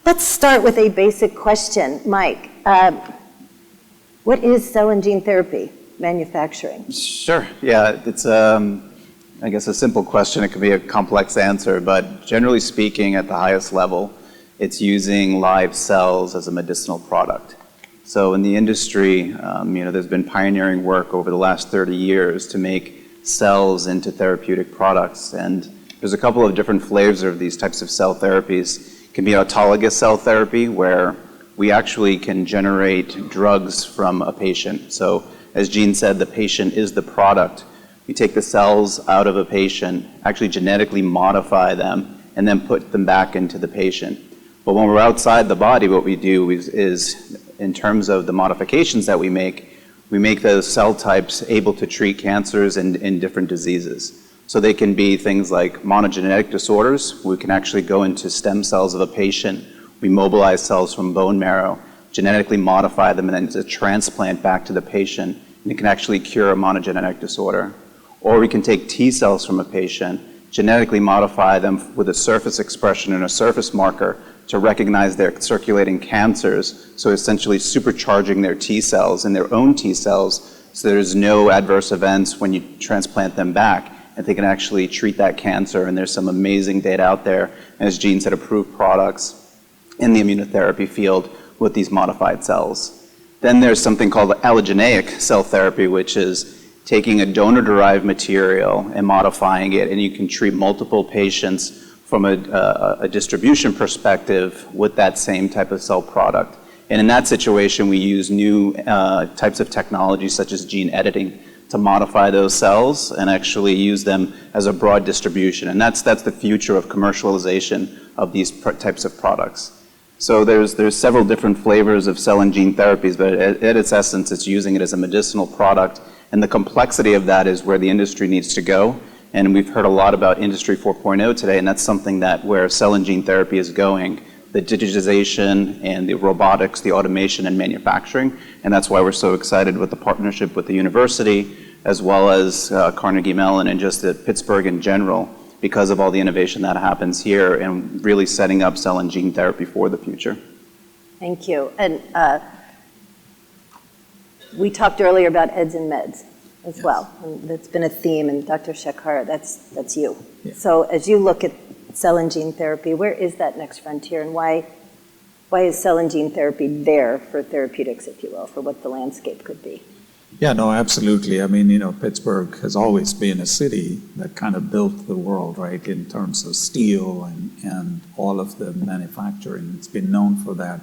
Let's start with a basic question. Mike, what is cell and gene therapy manufacturing? Sure. Yeah, it's I guess a simple question. It could be a complex answer, but generally speaking, at the highest level, it's using live cells as a medicinal product. So in the industry, there's been pioneering work over the last 30 years to make cells into therapeutic products, and there's a couple of different flavors of these types of cell therapies. It can be autologous cell therapy, where we actually can generate drugs from a patient. So as Jean said, the patient is the product. We take the cells out of a patient, actually genetically modify them, and then put them back into the patient. But when we're outside the body, what we do is in terms of the modifications that we make those cell types able to treat cancers and different diseases. So they can be things like monogenetic disorders. We can actually go into stem cells of a patient. We mobilize cells from bone marrow, genetically modify them, and then it's a transplant back to the patient, and it can actually cure a monogenic disorder. Or we can take T cells from a patient, genetically modify them with a surface expression and a surface marker to recognize their circulating cancers, so essentially supercharging their T cells and their own T cells, so there's no adverse events when you transplant them back, and they can actually treat that cancer. And there's some amazing data out there, as Jean said, approved products in the immunotherapy field with these modified cells. Then there's something called allogeneic cell therapy, which is taking a donor-derived material and modifying it, and you can treat multiple patients from a distribution perspective with that same type of cell product. And in that situation, we use new types of technology, such as gene editing, to modify those cells and actually use them as a broad distribution. And that's the future of commercialization of these types of products. So there's several different flavors of cell and gene therapies, but at its essence, it's using it as a medicinal product. And the complexity of that is where the industry needs to go. And we've heard a lot about Industry 4.0 today, and that's something that where cell and gene therapy is going, the digitization and the robotics, the automation and manufacturing. And that's why we're so excited with the partnership with the university, as well as Carnegie Mellon and just at Pittsburgh in general, because of all the innovation that happens here and really setting up cell and gene therapy for the future. Thank you. And we talked earlier about eds and meds as well. And that's been a theme, and Dr. Shekhar, that's you. Yeah. So as you look at cell and gene therapy, where is that next frontier, and why is cell and gene therapy there for therapeutics, if you will, for what the landscape could be? Yeah, no, absolutely. I mean, Pittsburgh has always been a city that kind of built the world, right, in terms of steel and all of the manufacturing. It's been known for that.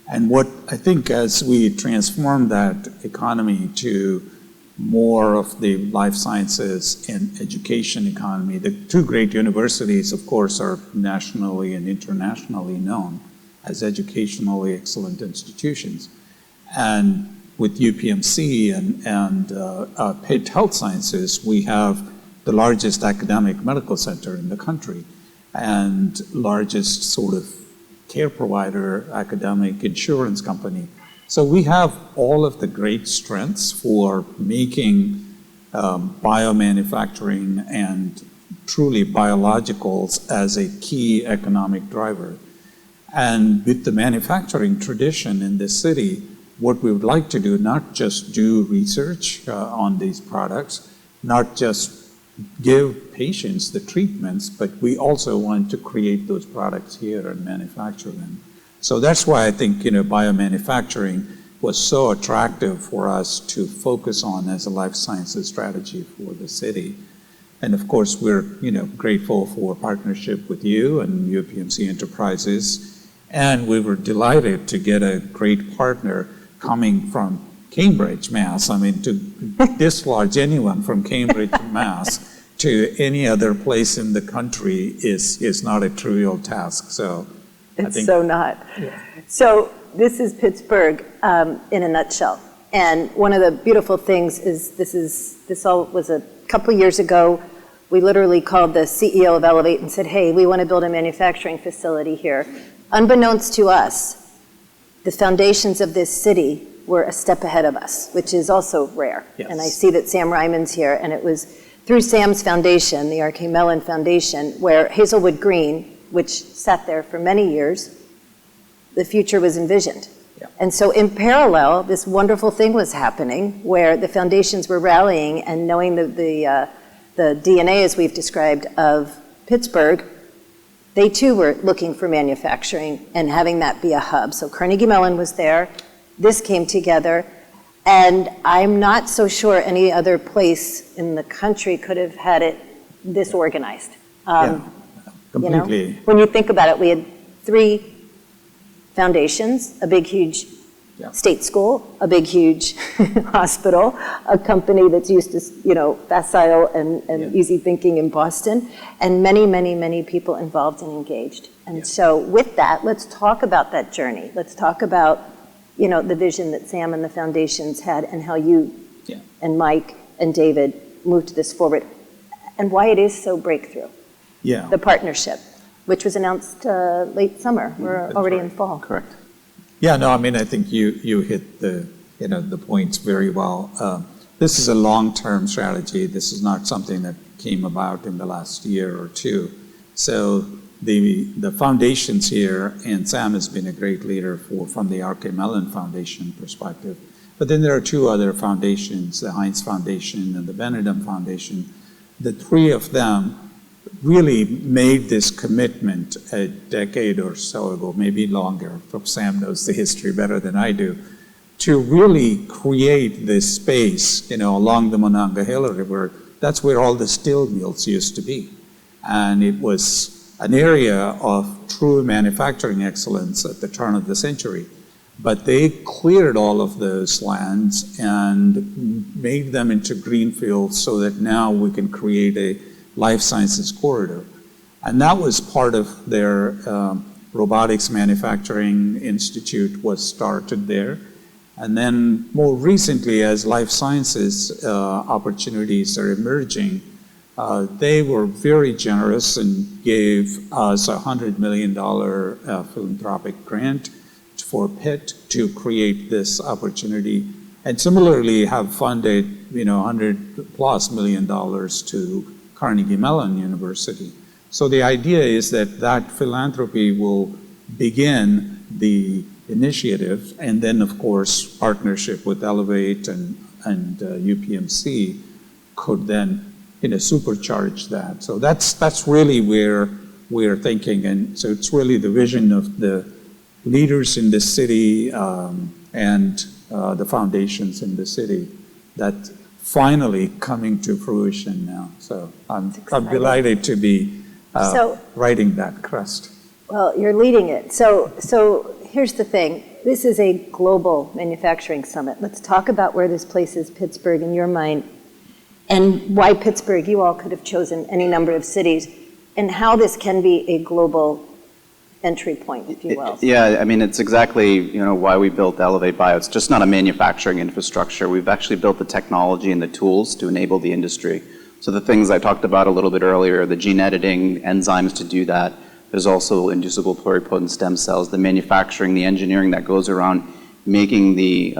And what I think as we transform that economy to more of the life sciences and education economy, the two great universities, of course, are nationally and internationally known as educationally excellent institutions. And with UPMC and Pitt Health Sciences, we have the largest academic medical center in the country and largest sort of care provider, academic insurance company. So we have all of the great strengths for making biomanufacturing and truly biologicals as a key economic driver. And with the manufacturing tradition in this city, what we would like to do, not just do research on these products, not just give patients the treatments, but we also want to create those products here and manufacture them. So that's why I think biomanufacturing was so attractive for us to focus on as a life sciences strategy for the city. And of course, we're grateful for partnership with you and UPMC Enterprises. And we were delighted to get a great partner coming from Cambridge, Mass. I mean, to dislodge anyone from Cambridge, Mass, to any other place in the country is not a trivial task. So it's so not. Yeah. So this is Pittsburgh in a nutshell. And one of the beautiful things is this all was a couple years ago. We literally called the CEO of Elevate and said, hey, we want to build a manufacturing facility here. Unbeknownst to us, the foundations of this city were a step ahead of us, which is also rare. Yes. And I see that Sam Ryman's here, and it was through Sam's foundation, the R.K. Mellon Foundation, where Hazelwood Green, which sat there for many years, the future was envisioned. Yeah. And so in parallel, this wonderful thing was happening where the foundations were rallying and knowing the DNA, as we've described, of Pittsburgh, they too were looking for manufacturing and having that be a hub. So Carnegie Mellon was there, this came together, and I'm not so sure any other place in the country could have had it this organized. Completely. You know, when you think about it, we had 3 foundations, a big, huge state school, a big, huge hospital, a company that's used to, facile and easy thinking in Boston, and many, many, many people involved and engaged. And so with that, let's talk about that journey. Let's talk about, the vision that Sam and the foundations had and how you and Mike and David moved this forward and why it is so breakthrough. Yeah. The partnership, which was announced late summer. We're already in fall. Correct. Yeah, no, I mean, I think you hit the points very well. This is a long-term strategy. This is not something that came about in the last year or two. So the foundations here, and Sam has been a great leader from the R.K. Mellon Foundation perspective. But then there are 2 other foundations, the Heinz Foundation and the Benedum Foundation. The 3 of them really made this commitment a decade or so ago, maybe longer. Sam knows the history better than I do, to really create this space, along the Monongahela River. That's where all the steel mills used to be. And it was an area of true manufacturing excellence at the turn of the century. But they cleared all of those lands and made them into greenfields so that now we can create a life sciences corridor. And that was part of their robotics manufacturing institute was started there. And then more recently, as life sciences opportunities are emerging, they were very generous and gave us a $100 million philanthropic grant for Pitt to create this opportunity. And similarly have funded, $100+ million to Carnegie Mellon University. So the idea is that philanthropy will begin the initiative, and then of course partnership with Elevate and UPMC could then supercharge that. So that's really where we're thinking, and so it's really the vision of the leaders in the city and the foundations in the city that finally coming to fruition now. So I'm delighted to be writing that crest. Well, you're leading it. So here's the thing. This is a global manufacturing summit. Let's talk about where this places Pittsburgh in your mind and why Pittsburgh. You all could have chosen any number of cities and how this can be a global entry point, if you will. Yeah, I mean, it's exactly why we built Elevate Bio. It's just not a manufacturing infrastructure. We've actually built the technology and the tools to enable the industry. So the things I talked about a little bit earlier, the gene editing, enzymes to do that. There's also inducible pluripotent stem cells, the manufacturing, the engineering that goes around making the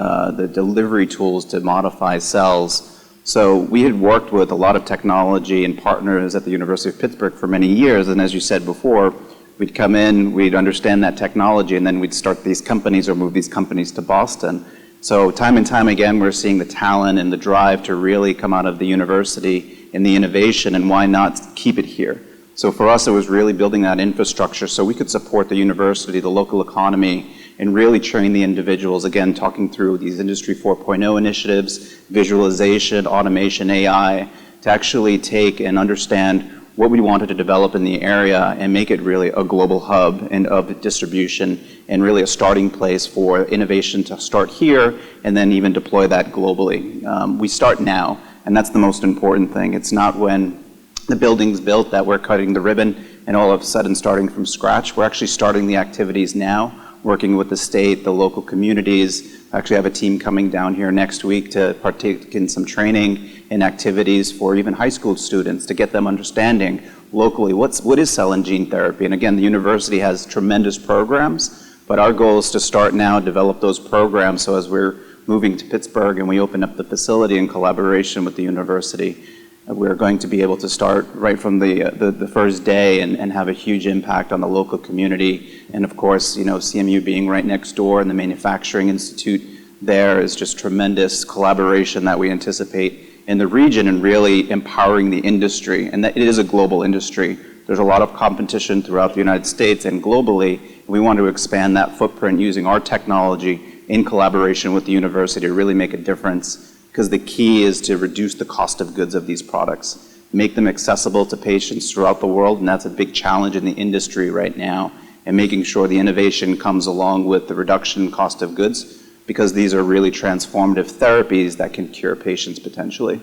delivery tools to modify cells. So we had worked with a lot of technology and partners at the University of Pittsburgh for many years, and as you said before, we'd come in, we'd understand that technology, and then we'd start these companies or move these companies to Boston. So time and time again, we're seeing the talent and the drive to really come out of the university and the innovation, and why not keep it here? So for us, it was really building that infrastructure so we could support the university, the local economy, and really train the individuals, again, talking through these Industry 4.0 initiatives, visualization, automation, AI, to actually take and understand what we wanted to develop in the area and make it really a global hub and of distribution and really a starting place for innovation to start here and then even deploy that globally. We start now, and that's the most important thing. It's not when the building's built that we're cutting the ribbon and all of a sudden starting from scratch. We're actually starting the activities now, working with the state, the local communities. I actually have a team coming down here next week to partake in some training and activities for even high school students to get them understanding locally what is cell and gene therapy. And again, the university has tremendous programs, but our goal is to start now, develop those programs, so as we're moving to Pittsburgh and we open up the facility in collaboration with the university, We're going to be able to start right from the first day and have a huge impact on the local community. And of course, CMU being right next door and the Manufacturing Institute there is just tremendous collaboration that we anticipate in the region and really empowering the industry. And that it is a global industry. There's a lot of competition throughout the United States and globally. We want to expand that footprint using our technology in collaboration with the university to really make a difference. Because the key is to reduce the cost of goods of these products, make them accessible to patients throughout the world, and that's a big challenge in the industry right now, and making sure the innovation comes along with the reduction in cost of goods, because these are really transformative therapies that can cure patients potentially.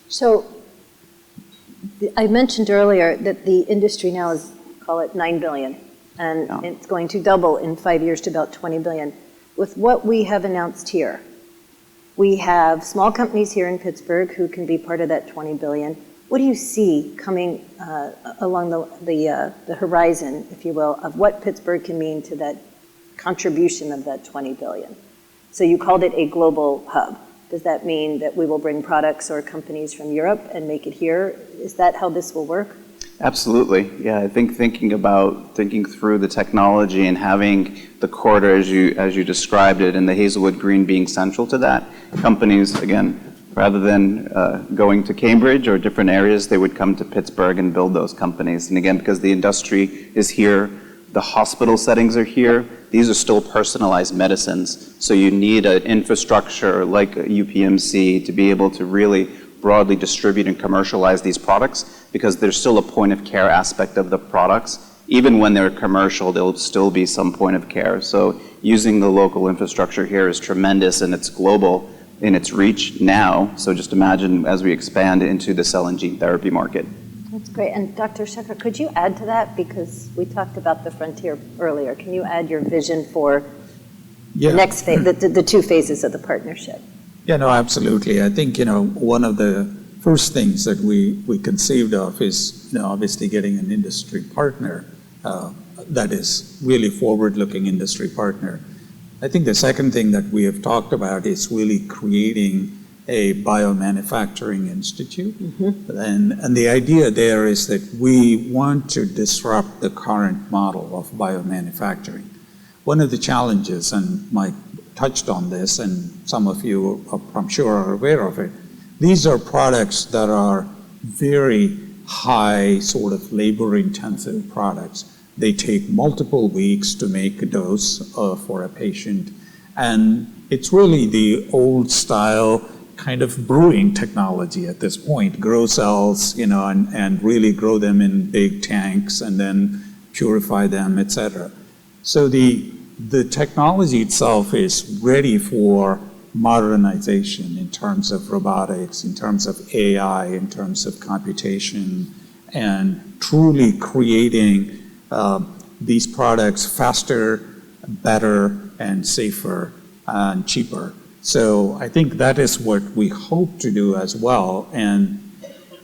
So I mentioned earlier that the industry now is, call it $9 billion, and it's going to double in 5 years to about $20 billion. With what we have announced here, we have small companies here in Pittsburgh who can be part of that $20 billion. What do you see coming along the horizon, if you will, of what Pittsburgh can mean to that contribution of that $20 billion? So you called it a global hub. Does that mean that we will bring products or companies from Europe and make it here? Is that how this will work? Absolutely. Yeah, I think thinking through the technology and having the corridor as you described it and the Hazelwood Green being central to that, companies, again, rather than going to Cambridge or different areas, they would come to Pittsburgh and build those companies. And again, because the industry is here, the hospital settings are here, these are still personalized medicines. So you need an infrastructure like a UPMC to be able to really broadly distribute and commercialize these products, because there's still a point of care aspect of the products. Even when they're commercial, there'll still be some point of care. So using the local infrastructure here is tremendous, and it's global in its reach now. So just imagine as we expand into the cell and gene therapy market. That's great. And Dr. Shekhar, could you add to that? Because we talked about the frontier earlier. Can you add your vision for the next phase, the two phases of the partnership? Yeah, no, absolutely. I think, one of the first things that we conceived of is, obviously getting an industry partner that is really forward-looking industry partner. I think the second thing that we have talked about is really creating a biomanufacturing institute. And the idea there is that we want to disrupt the current model of biomanufacturing. One of the challenges, and Mike touched on this, and some of you, I'm sure, are aware of it, these are products that are very high, sort of labor-intensive products. They take multiple weeks to make a dose for a patient. And it's really the old style kind of brewing technology at this point. Grow cells, and really grow them in big tanks and then purify them, et cetera. So the technology itself is ready for modernization in terms of robotics, in terms of AI, in terms of computation, and truly creating these products faster, better, and safer, and cheaper. So I think that is what we hope to do as well, and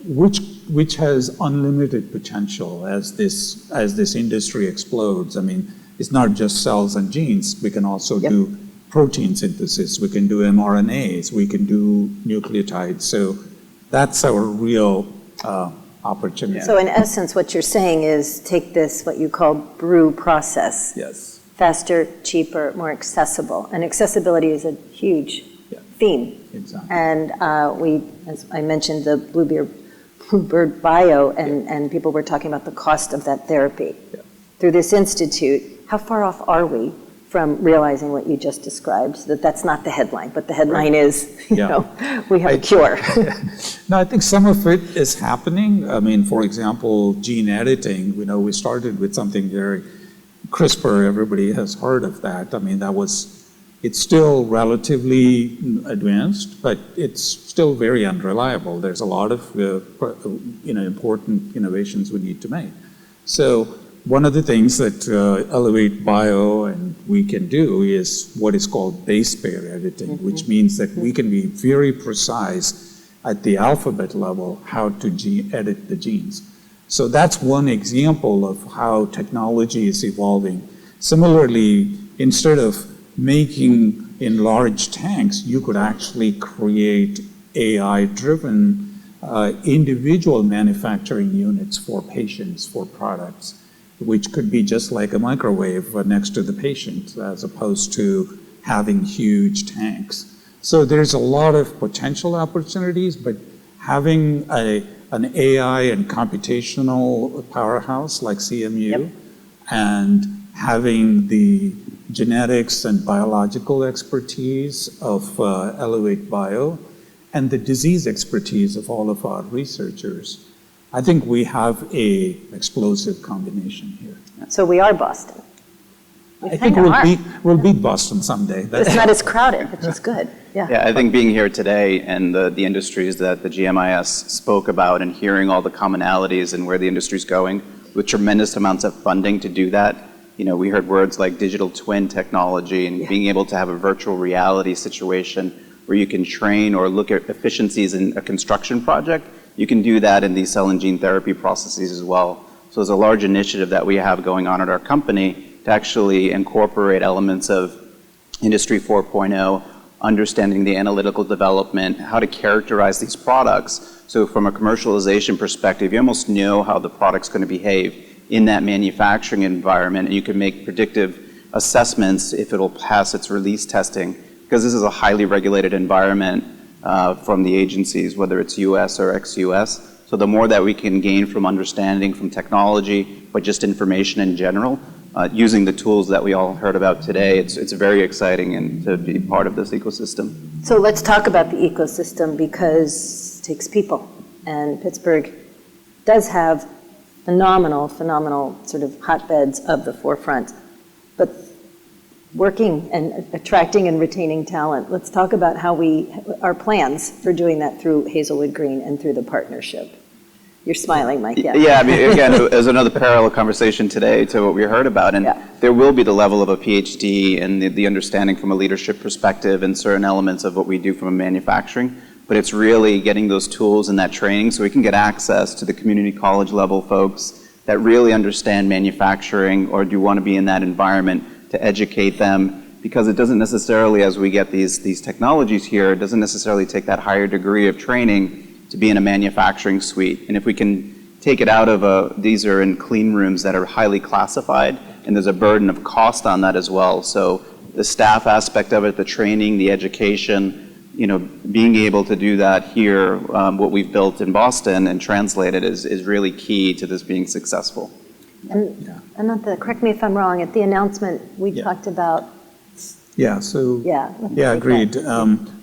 which has unlimited potential as this industry explodes. I mean, it's not just cells and genes. We can also do protein synthesis. We can do mRNAs. We can do nucleotides. So that's our real opportunity. So in essence, what you're saying is take this, what you call brew process. Yes. Faster, cheaper, more accessible. And accessibility is a huge theme. Exactly. And we, as I mentioned, the Bluebird Bio, and people were talking about the cost of that therapy. Yeah. Through this institute, how far off are we from realizing what you just described? So that's not the headline, but the headline is, we have a cure. No, I think some of it is happening. I mean, for example, gene editing, we started with something very CRISPR, everybody has heard of that. I mean, it's still relatively advanced, but it's still very unreliable. There's a lot of important innovations we need to make. So one of the things that Elevate Bio and we can do is what is called base pair editing, which means that we can be very precise at the alphabet level how to edit the genes. So that's one example of how technology is evolving. Similarly, instead of making in large tanks, you could actually create AI-driven individual manufacturing units for patients, for products, which could be just like a microwave next to the patient, as opposed to having huge tanks. So there's a lot of potential opportunities, but having an AI and computational powerhouse like CMU, and having the genetics and biological expertise of Elevate Bio, and the disease expertise of all of our researchers, I think we have a explosive combination here. So we are Boston. I think we'll beat Boston someday. It's not as crowded, which is good. Yeah, I think being here today and the industries that the GMIS spoke about and hearing all the commonalities and where the industry's going with tremendous amounts of funding to do that. You know, we heard words like digital twin technology and being able to have a virtual reality situation where you can train or look at efficiencies in a construction project. You can do that in these cell and gene therapy processes as well. So there's a large initiative that we have going on at our company to actually incorporate elements of Industry 4.0, understanding the analytical development, how to characterize these products. So from a commercialization perspective, you almost know how the product's going to behave in that manufacturing environment, and you can make predictive assessments if it'll pass its release testing, because this is a highly regulated environment from the agencies, whether it's US or ex-US. So the more that we can gain from understanding from technology, but just information in general, using the tools that we all heard about today, it's very exciting and to be part of this ecosystem. So let's talk about the ecosystem, because it takes people. And Pittsburgh does have phenomenal sort of hotbeds of the forefront. But working and attracting and retaining talent, let's talk about how our plans for doing that through Hazelwood Green and through the partnership. You're smiling, Mike. Yeah, I mean, again, as another parallel conversation today to what we heard about, and there will be the level of a PhD and the understanding from a leadership perspective and certain elements of what we do from a manufacturing, but it's really getting those tools and that training so we can get access to the community college level folks that really understand manufacturing or do want to be in that environment to educate them, because it doesn't necessarily, as we get these technologies here, it doesn't necessarily take that higher degree of training to be in a manufacturing suite. And if we can take it out of these are in clean rooms that are highly classified, and there's a burden of cost on that as well. So the staff aspect of it, the training, the education, you know, being able to do that here, what we've built in Boston and translate it is really key to this being successful. And correct me if I'm wrong, at the announcement we talked about. Agreed.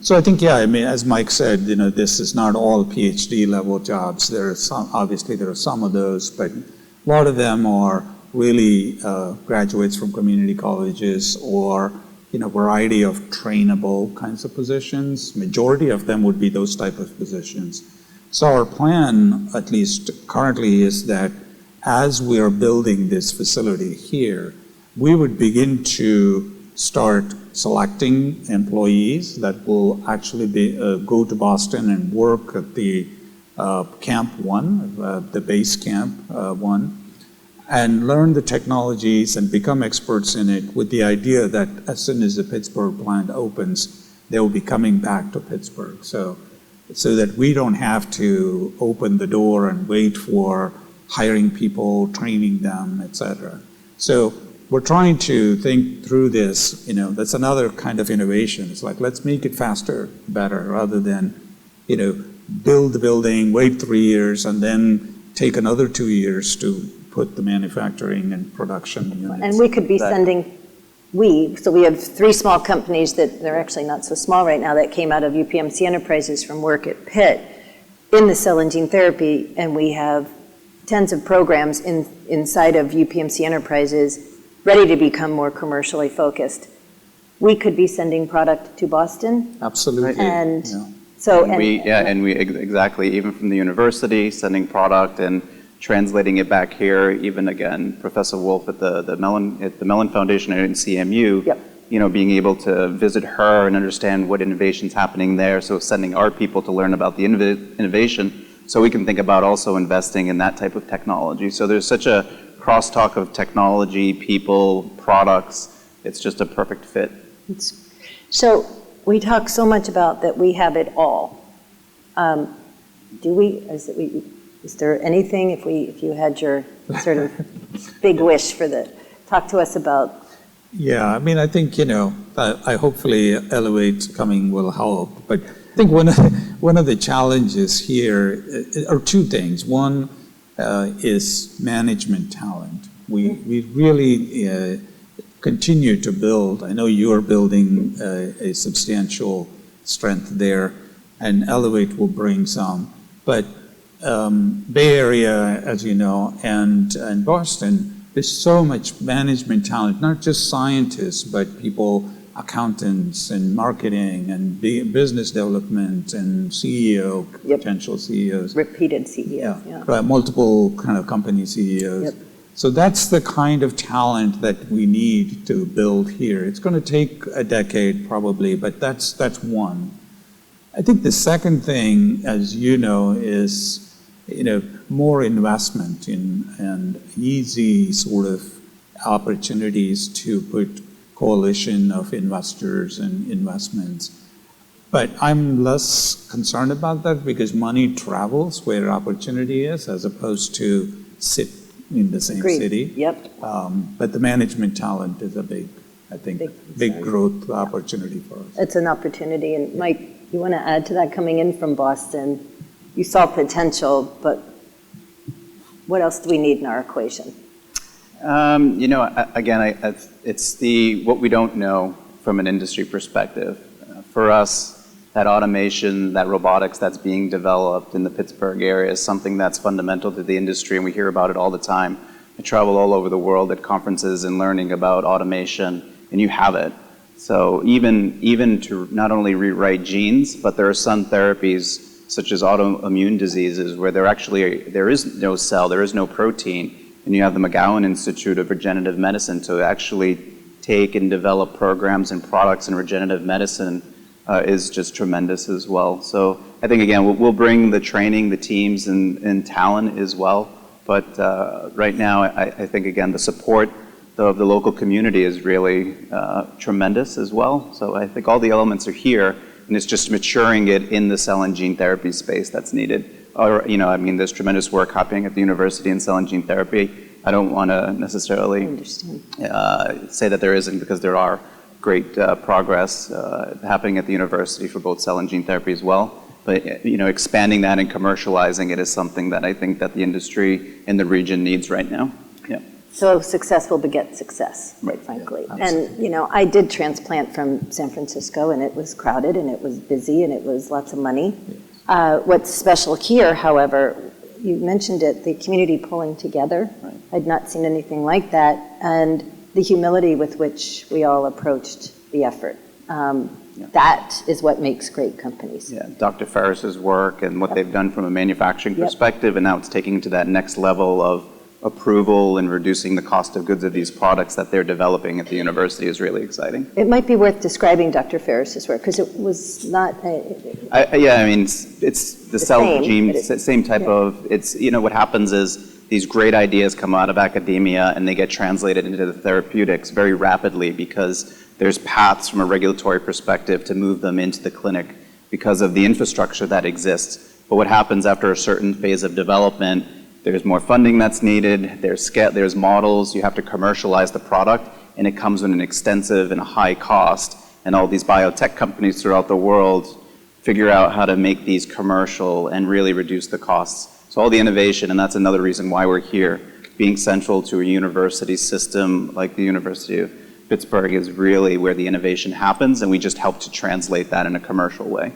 So I think, I mean, as Mike said, you know, this is not all PhD level jobs. There are obviously there are some of those, but a lot of them are really graduates from community colleges or, you know, variety of trainable kinds of positions. Majority of them would be those type of positions. So our plan, at least currently, is that as we are building this facility here, we would begin to start selecting employees that will actually go to Boston and work at the Camp 1, the base Camp 1, and learn the technologies and become experts in it, with the idea that as soon as the Pittsburgh plant opens, they will be coming back to Pittsburgh. So that we don't have to open the door and wait for hiring people, training them, et cetera. So we're trying to think through this, you know, that's another kind of innovation. It's like, let's make it faster, better, rather than, you know, build the building, wait 3 years, and then take another 2 years to put the manufacturing and production units. And we could be sending, so we have 3 small companies that they're actually not so small right now that came out of UPMC Enterprises from work at Pitt in the cell and gene therapy, and we have tens of programs inside of UPMC Enterprises ready to become more commercially focused. We could be sending product to Boston. Absolutely. And exactly, even from the university, sending product and translating it back here. Even again, Professor Wolf at the Mellon Foundation at CMU, you know, being able to visit her and understand what innovation's happening there. So sending our people to learn about the innovation, so we can think about also investing in that type of technology. So there's such a crosstalk of technology, people, products. It's just a perfect fit. So we talk so much about that we have it all. Is there anything, if you had your sort of big wish talk to us about? Yeah, I mean, I think, I hopefully Elevate coming will help. But I think one of the challenges here are two things. One is management talent. We really continue to build. I know you're building a substantial strength there, and Elevate will bring some. But Bay Area, as you know, and Boston, there's so much management talent, not just scientists, but people, accountants and marketing and business development and CEO, potential CEOs. Repeated CEOs, yeah. Right, multiple kind of company CEOs. Yep. So that's the kind of talent that we need to build here. It's going to take a decade probably, but that's one. I think the second thing, as you know, is more investment and easy sort of opportunities to put coalition of investors and investments. But I'm less concerned about that because money travels where opportunity is as opposed to sit in the same Agreed. city. Yep. But the management talent is a big growth opportunity for us. It's an opportunity. And Mike, you want to add to that? Coming in from Boston, you saw potential, but what else do we need in our equation? Again, it's what we don't know from an industry perspective. For us, that automation, that robotics that's being developed in the Pittsburgh area is something that's fundamental to the industry, and we hear about it all the time. I travel all over the world at conferences and learning about automation, and you have it. So even to not only rewrite genes, but there are some therapies such as autoimmune diseases where there is no cell, there is no protein, and you have the McGowan Institute of Regenerative Medicine to actually take and develop programs and products in regenerative medicine is just tremendous as well. So I think, again, we'll bring the training, the teams, and talent as well. But right now, I think, again, the support of the local community is really tremendous as well. So I think all the elements are here, and it's just maturing it in the cell and gene therapy space that's needed. There's tremendous work happening at the university in cell and gene therapy. I don't want to necessarily say that there isn't, because there are great progress happening at the university for both cell and gene therapy as well. But expanding that and commercializing it is something that I think that the industry in the region needs right now. Yeah. So success will beget success, right, frankly. Yeah, and I did transplant from San Francisco, and it was crowded, and it was busy, and it was lots of money. Yes. What's special here, however, you mentioned it, the community pulling together. Right. I'd not seen anything like that, and the humility with which we all approached the effort. That is what makes great companies. Yeah, Dr. Ferris's work and what they've done from a manufacturing perspective, and now it's taking it to that next level of approval and reducing the cost of goods of these products that they're developing at the university is really exciting. It might be worth describing Dr. Ferris's work, because it was not it's the cell gene, same type of, it's, what happens is these great ideas come out of academia and they get translated into the therapeutics very rapidly because there's paths from a regulatory perspective to move them into the clinic because of the infrastructure that exists. But what happens after a certain phase of development, there's more funding that's needed, there's models, you have to commercialize the product, and it comes with an extensive and a high cost. And all these biotech companies throughout the world figure out how to make these commercial and really reduce the costs. So all the innovation, and that's another reason why we're here, being central to a university system like the University of Pittsburgh is really where the innovation happens, and we just help to translate that in a commercial way.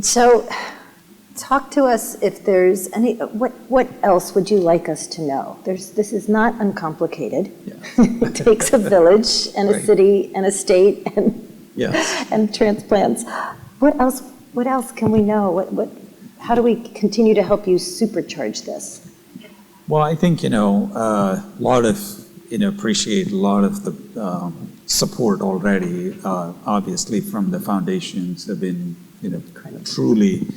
So talk to us if there's any, what else would you like us to know? This is not uncomplicated. Yeah. It takes a village and a city and a state and transplants. What else can we know? How do we continue to help you supercharge this? Well, I think, appreciate a lot of the support already, obviously from the foundations have been, truly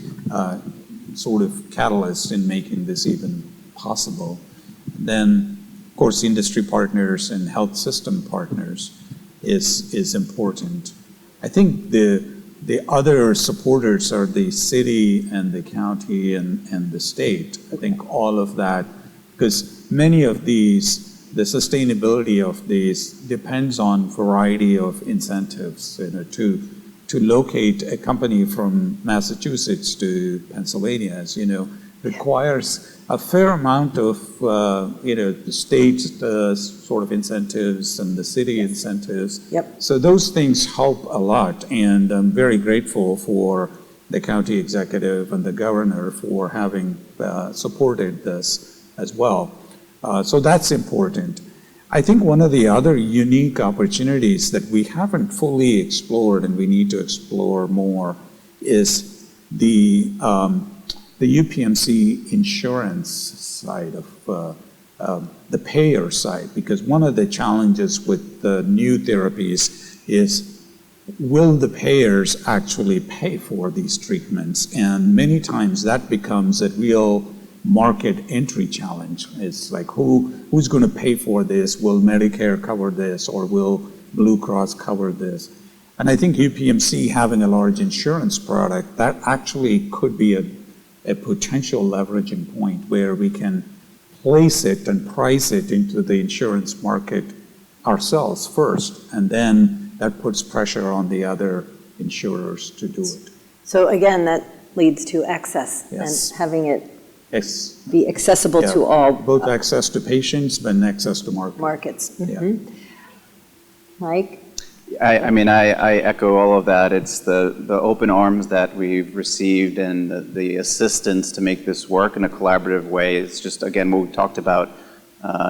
sort of catalyst in making this even possible. Then, of course, industry partners and health system partners is important. I think the The other supporters are the city and the county and the state. I think all of that, because many of these, the sustainability of these depends on variety of incentives. To locate a company from Massachusetts to Pennsylvania, as you know, requires a fair amount of, the state's sort of incentives and the city incentives. Yep. So those things help a lot, and I'm very grateful for the county executive and the governor for having supported this as well. So that's important. I think one of the other unique opportunities that we haven't fully explored and we need to explore more is the UPMC insurance side of the payer side, because one of the challenges with the new therapies is, will the payers actually pay for these treatments? And many times that becomes a real market entry challenge. It's like, who's going to pay for this? Will Medicare cover this, or will Blue Cross cover this? And I think UPMC having a large insurance product, that actually could be a potential leveraging point where we can place it and price it into the insurance market ourselves first, and then that puts pressure on the other insurers to do it. So again, that leads to access. Yes. And having it Yes. be accessible to all. Both access to patients and access to markets. Yeah. Mm-hmm. Mike? I mean, I echo all of that. It's the open arms that we've received and the assistance to make this work in a collaborative way. It's just, again, what we talked about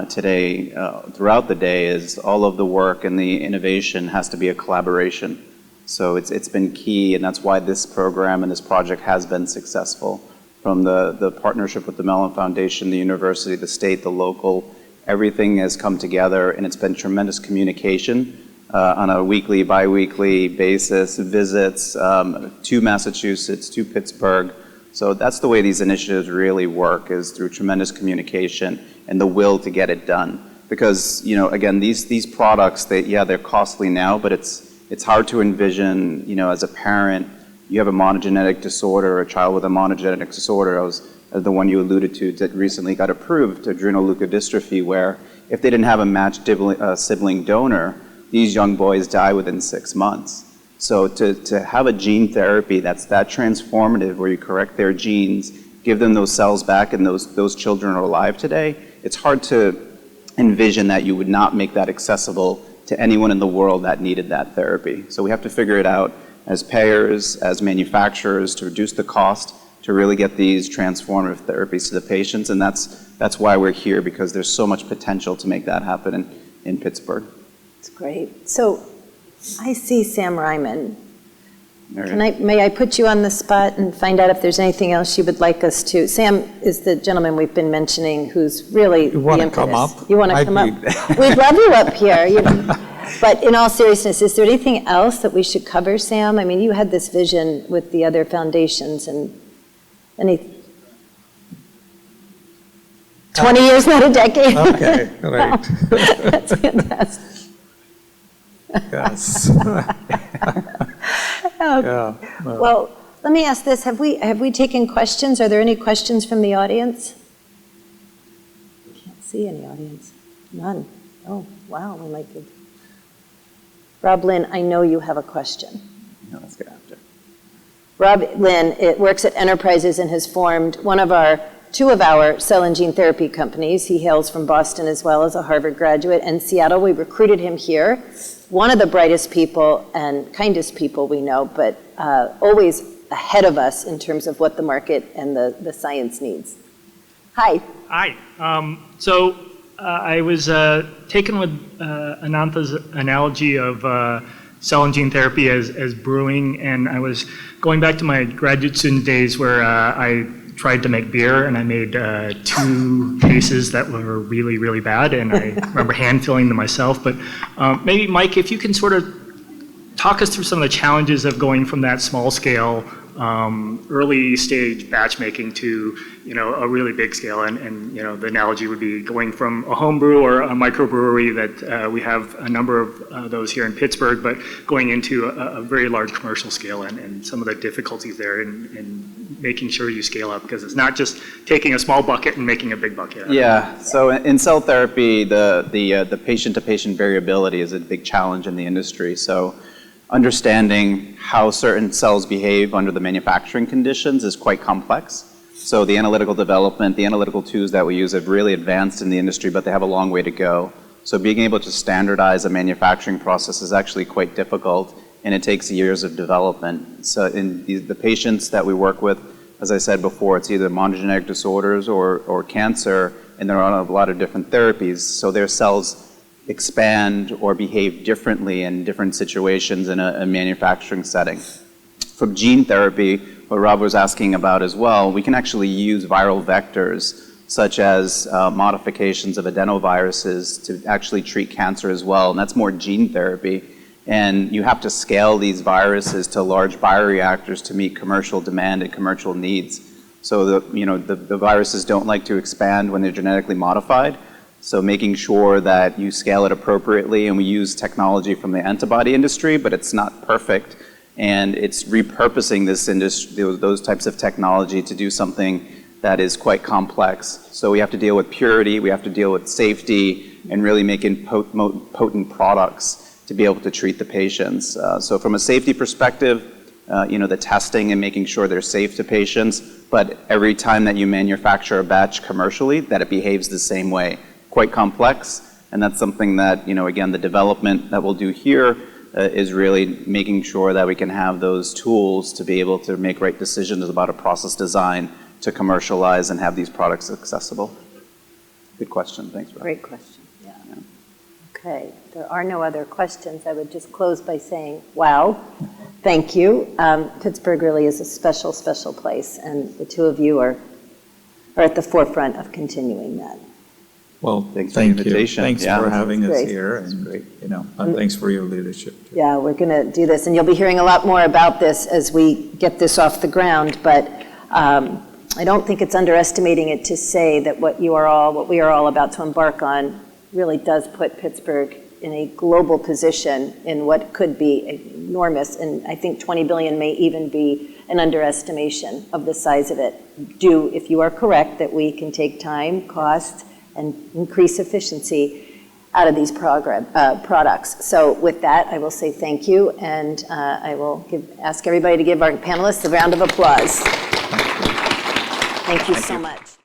today, throughout the day, is all of the work and the innovation has to be a collaboration. So it's been key, and that's why this program and this project has been successful. From the partnership with the Mellon Foundation, the university, the state, the local, everything has come together, and it's been tremendous communication on a weekly, bi-weekly basis, visits to Massachusetts, to Pittsburgh. So that's the way these initiatives really work, is through tremendous communication and the will to get it done. Because, again, these products, they're costly now, but it's hard to envision, as a parent, you have a monogenetic disorder, or a child with a monogenetic disorder. I was the one you alluded to that recently got approved, adrenoleukodystrophy, where if they didn't have a matched sibling donor, these young boys die within 6 months. So to have a gene therapy that's that transformative, where you correct their genes, give them those cells back, and those children are alive today, it's hard to envision that you would not make that accessible to anyone in the world that needed that therapy. So we have to figure it out as payers, as manufacturers, to reduce the cost, to really get these transformative therapies to the patients. And that's why we're here, because there's so much potential to make that happen in Pittsburgh. That's great. So I see Sam Ryman. May I put you on the spot and find out if there's anything else you would like us to? Sam is the gentleman we've been mentioning who's really You want to come up? You want to come up? We'd love you up here. But in all seriousness, is there anything else that we should cover, Sam? I mean, you had this vision with the other foundations, and 20 years, not a decade. Okay, right. That's fantastic. Yes. Yeah. Well, let me ask this. Have we taken questions? Are there any questions from the audience? I can't see any audience. None. Oh, wow, we might give. Rob Lynn, I know you have a question. No, let's get after. Rob Lynn works at Enterprises and has formed two of our cell and gene therapy companies. He hails from Boston as well, as a Harvard graduate, and Seattle. We recruited him here. One of the brightest people and kindest people we know, but always ahead of us in terms of what the market and the science needs. Hi. Hi. I was taken with Anantha's analogy of cell and gene therapy as brewing, and I was going back to my graduate student days where I tried to make beer, and I made 2 cases that were really, really bad, and I remember hand filling them myself. But maybe, Mike, if you can sort of talk us through some of the challenges of going from that small scale early stage batch making to, a really big scale. And the analogy would be going from a home brew or a microbrewery that we have a number of those here in Pittsburgh, but going into a very large commercial scale and some of the difficulties there in making sure you scale up, because it's not just taking a small bucket and making a big bucket. Yeah, so in cell therapy, the patient-to-patient variability is a big challenge in the industry. So understanding how certain cells behave under the manufacturing conditions is quite complex. So the analytical development, the analytical tools that we use have really advanced in the industry, but they have a long way to go. So being able to standardize a manufacturing process is actually quite difficult, and it takes years of development. So in the patients that we work with, as I said before, it's either monogenetic disorders or cancer, and they're on a lot of different therapies. So their cells expand or behave differently in different situations in a manufacturing setting. From gene therapy, what Rob was asking about as well, we can actually use viral vectors such as modifications of adenoviruses to actually treat cancer as well, and that's more gene therapy. And you have to scale these viruses to large bioreactors to meet commercial demand and commercial needs. So the viruses don't like to expand when they're genetically modified. So making sure that you scale it appropriately, and we use technology from the antibody industry, but it's not perfect. And it's repurposing this industry, those types of technology to do something that is quite complex. So we have to deal with purity, we have to deal with safety, and really making potent products to be able to treat the patients. So from a safety perspective, the testing and making sure they're safe to patients, but every time that you manufacture a batch commercially, that it behaves the same way. Quite complex, and that's something that, again, the development that we'll do here is really making sure that we can have those tools to be able to make right decisions about a process design to commercialize and have these products accessible. Good question. Thanks, Rob. Great question. Yeah. Okay. There are no other questions. I would just close by saying, wow, thank you. Pittsburgh really is a special, special place, and the two of you are at the forefront of continuing that. Well, thanks for the invitation. Thanks for having us great. here, and thanks for your leadership too. Yeah, we're going to do this, and you'll be hearing a lot more about this as we get this off the ground, but I don't think it's underestimating it to say that what we are all about to embark on really does put Pittsburgh in a global position in what could be enormous, and I think 20 billion may even be an underestimation of the size of it. If you are correct, that we can take time, cost, and increase efficiency out of these products. So with that, I will say thank you, and I will ask everybody to give our panelists a round of applause. Thank you so much.